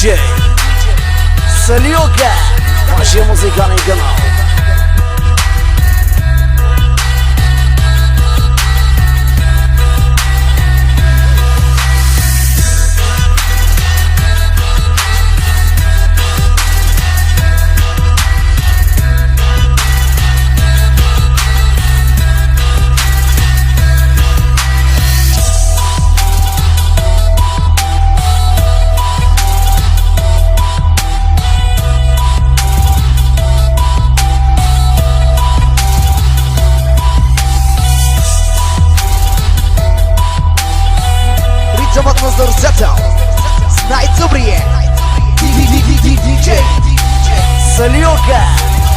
диджей Салюка, вашия музикален канал. Ритъмът на сърцето с най-добрия диджей Салюка,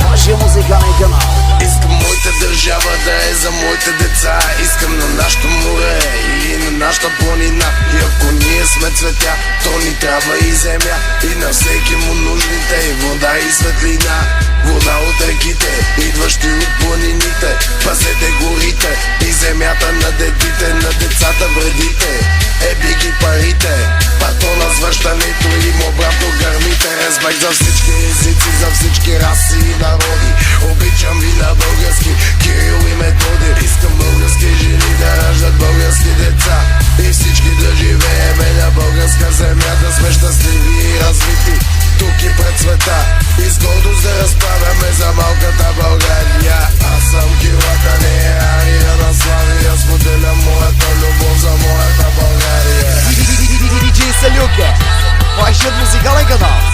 вашия музикален канал. Искам моята държава да е за моите деца. Искам на нашото море и на нашата планина. И ако ние сме цветя, то ни трябва и земя. И на всеки му нужните и вода и светлина. Вода от реките, идващи от планините. Пазете горите и земята на дедите. На децата вредите, еби ги парите. Патона с връщането им обратно гърмите. Респект за всички езици, за всички раси и народи. Обичам ви на български, Кирил и Методи. Искам български жени да раждат български деца. И всички да живееме на българска земя. Да сме щастливи и развити тук и пред света. И с гордост да разправяме за малката България. Аз съм килата, не е ария на слави. Аз споделям моята любов за моята България. Диджей Салюка, вашият музикален канал.